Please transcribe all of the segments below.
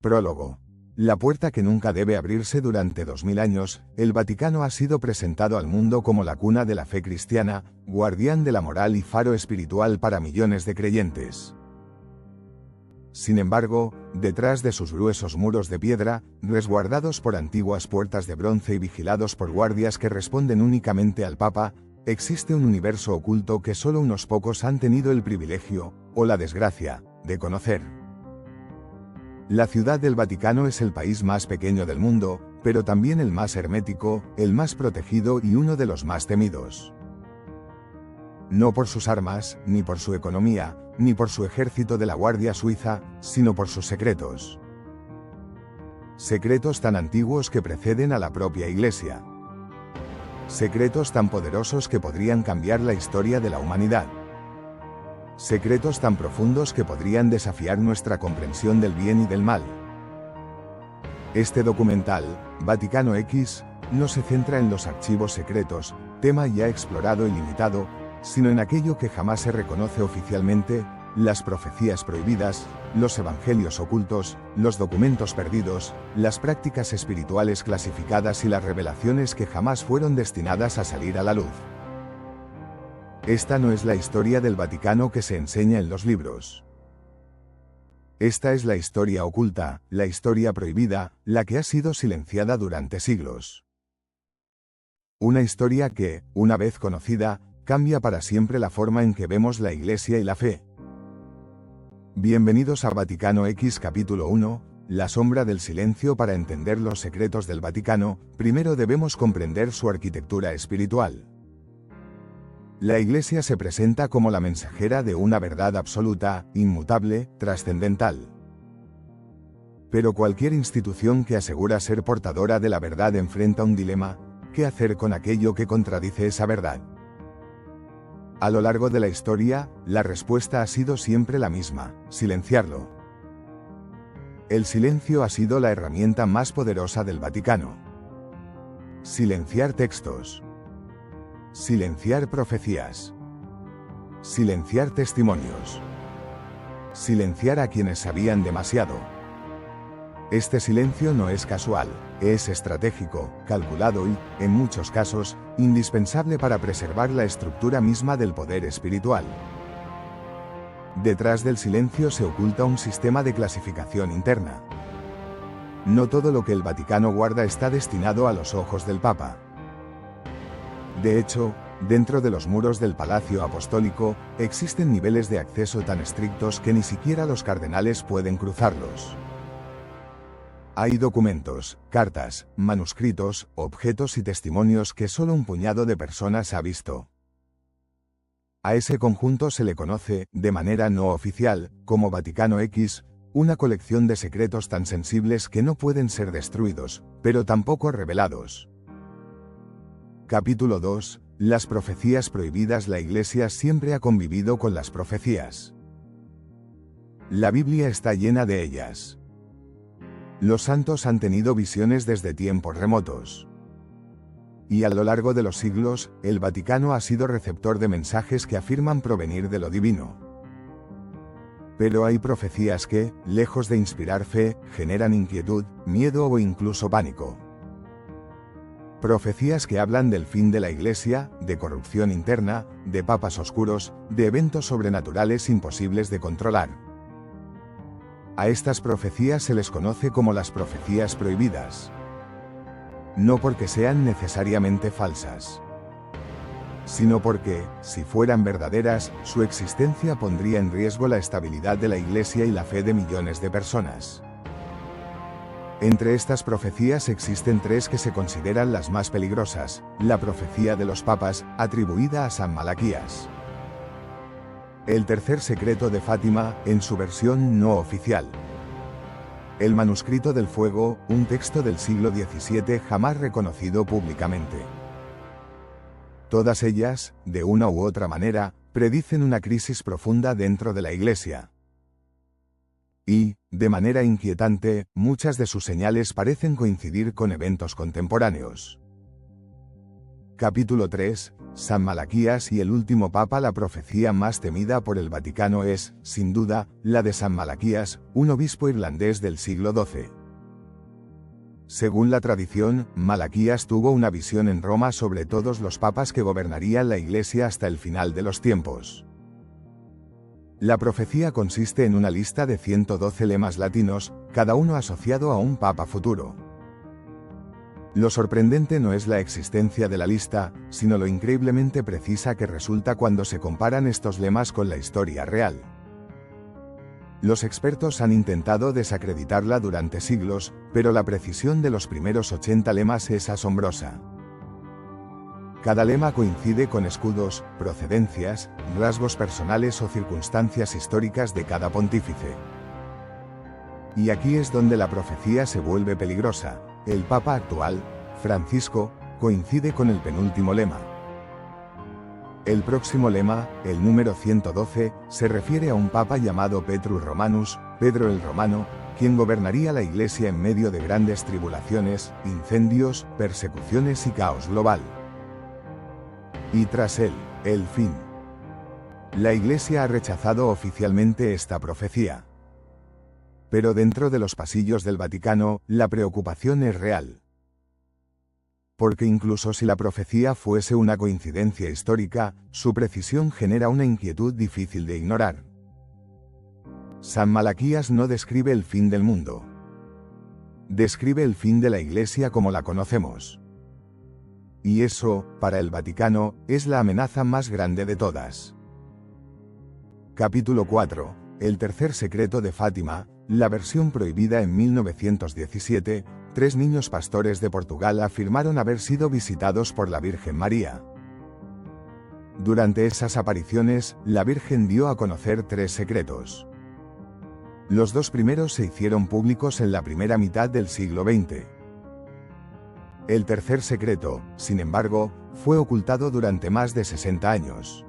Prólogo. La puerta que nunca debe abrirse. Durante 2000 años, el Vaticano ha sido presentado al mundo como la cuna de la fe cristiana, guardián de la moral y faro espiritual para millones de creyentes. Sin embargo, detrás de sus gruesos muros de piedra, resguardados por antiguas puertas de bronce y vigilados por guardias que responden únicamente al Papa, existe un universo oculto que solo unos pocos han tenido el privilegio, o la desgracia, de conocer. La Ciudad del Vaticano es el país más pequeño del mundo, pero también el más hermético, el más protegido y uno de los más temidos. No por sus armas, ni por su economía, ni por su ejército de la Guardia Suiza, sino por sus secretos. Secretos tan antiguos que preceden a la propia Iglesia. Secretos tan poderosos que podrían cambiar la historia de la humanidad. Secretos tan profundos que podrían desafiar nuestra comprensión del bien y del mal. Este documental, Vaticano X, no se centra en los archivos secretos, tema ya explorado y limitado, sino en aquello que jamás se reconoce oficialmente, las profecías prohibidas, los evangelios ocultos, los documentos perdidos, las prácticas espirituales clasificadas y las revelaciones que jamás fueron destinadas a salir a la luz. Esta no es la historia del Vaticano que se enseña en los libros. Esta es la historia oculta, la historia prohibida, la que ha sido silenciada durante siglos. Una historia que, una vez conocida, cambia para siempre la forma en que vemos la Iglesia y la fe. Bienvenidos a Vaticano X capítulo 1, La sombra del silencio. Para entender los secretos del Vaticano, primero debemos comprender su arquitectura espiritual. La Iglesia se presenta como la mensajera de una verdad absoluta, inmutable, trascendental. Pero cualquier institución que asegura ser portadora de la verdad enfrenta un dilema: ¿qué hacer con aquello que contradice esa verdad? A lo largo de la historia, la respuesta ha sido siempre la misma: silenciarlo. El silencio ha sido la herramienta más poderosa del Vaticano. Silenciar textos. Silenciar profecías. Silenciar testimonios. Silenciar a quienes sabían demasiado. Este silencio no es casual, es estratégico, calculado y, en muchos casos, indispensable para preservar la estructura misma del poder espiritual. Detrás del silencio se oculta un sistema de clasificación interna. No todo lo que el Vaticano guarda está destinado a los ojos del Papa. De hecho, dentro de los muros del Palacio Apostólico, existen niveles de acceso tan estrictos que ni siquiera los cardenales pueden cruzarlos. Hay documentos, cartas, manuscritos, objetos y testimonios que solo un puñado de personas ha visto. A ese conjunto se le conoce, de manera no oficial, como Vaticano X, una colección de secretos tan sensibles que no pueden ser destruidos, pero tampoco revelados. Capítulo 2. Las profecías prohibidas. La Iglesia siempre ha convivido con las profecías. La Biblia está llena de ellas. Los santos han tenido visiones desde tiempos remotos. Y a lo largo de los siglos, el Vaticano ha sido receptor de mensajes que afirman provenir de lo divino. Pero hay profecías que, lejos de inspirar fe, generan inquietud, miedo o incluso pánico. Profecías que hablan del fin de la Iglesia, de corrupción interna, de papas oscuros, de eventos sobrenaturales imposibles de controlar. A estas profecías se les conoce como las profecías prohibidas. No porque sean necesariamente falsas, sino porque, si fueran verdaderas, su existencia pondría en riesgo la estabilidad de la Iglesia y la fe de millones de personas. Entre estas profecías existen tres que se consideran las más peligrosas: la profecía de los papas, atribuida a San Malaquías. El tercer secreto de Fátima, en su versión no oficial. El manuscrito del fuego, un texto del siglo XVII jamás reconocido públicamente. Todas ellas, de una u otra manera, predicen una crisis profunda dentro de la Iglesia. Y, de manera inquietante, muchas de sus señales parecen coincidir con eventos contemporáneos. Capítulo 3. San Malaquías y el último papa. La profecía más temida por el Vaticano es, sin duda, la de San Malaquías, un obispo irlandés del siglo XII. Según la tradición, Malaquías tuvo una visión en Roma sobre todos los papas que gobernarían la Iglesia hasta el final de los tiempos. La profecía consiste en una lista de 112 lemas latinos, cada uno asociado a un papa futuro. Lo sorprendente no es la existencia de la lista, sino lo increíblemente precisa que resulta cuando se comparan estos lemas con la historia real. Los expertos han intentado desacreditarla durante siglos, pero la precisión de los primeros 80 lemas es asombrosa. Cada lema coincide con escudos, procedencias, rasgos personales o circunstancias históricas de cada pontífice. Y aquí es donde la profecía se vuelve peligrosa. El Papa actual, Francisco, coincide con el penúltimo lema. El próximo lema, el número 112, se refiere a un papa llamado Petrus Romanus, Pedro el Romano, quien gobernaría la Iglesia en medio de grandes tribulaciones, incendios, persecuciones y caos global. Y tras él, el fin. La Iglesia ha rechazado oficialmente esta profecía. Pero dentro de los pasillos del Vaticano, la preocupación es real. Porque incluso si la profecía fuese una coincidencia histórica, su precisión genera una inquietud difícil de ignorar. San Malaquías no describe el fin del mundo. Describe el fin de la Iglesia como la conocemos. Y eso, para el Vaticano, es la amenaza más grande de todas. Capítulo 4. El tercer secreto de Fátima, la versión prohibida. En 1917, 3 niños pastores de Portugal afirmaron haber sido visitados por la Virgen María. Durante esas apariciones, la Virgen dio a conocer 3 secretos. Los 2 primeros se hicieron públicos en la primera mitad del siglo XX. El tercer secreto, sin embargo, fue ocultado durante más de 60 años.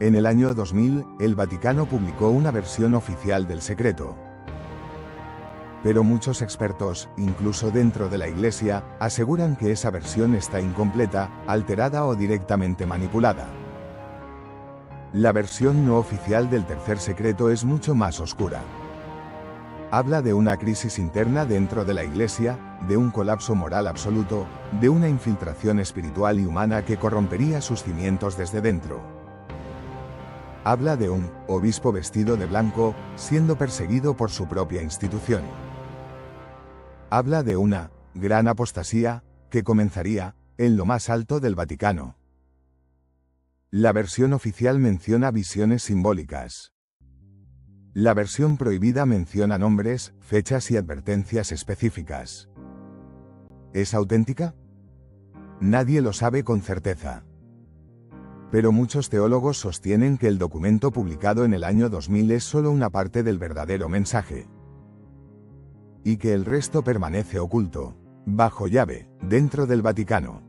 En el año 2000, el Vaticano publicó una versión oficial del secreto. Pero muchos expertos, incluso dentro de la Iglesia, aseguran que esa versión está incompleta, alterada o directamente manipulada. La versión no oficial del tercer secreto es mucho más oscura. Habla de una crisis interna dentro de la Iglesia, de un colapso moral absoluto, de una infiltración espiritual y humana que corrompería sus cimientos desde dentro. Habla de un obispo vestido de blanco, siendo perseguido por su propia institución. Habla de una gran apostasía, que comenzaría en lo más alto del Vaticano. La versión oficial menciona visiones simbólicas. La versión prohibida menciona nombres, fechas y advertencias específicas. ¿Es auténtica? Nadie lo sabe con certeza. Pero muchos teólogos sostienen que el documento publicado en el año 2000 es solo una parte del verdadero mensaje. Y que el resto permanece oculto, bajo llave, dentro del Vaticano.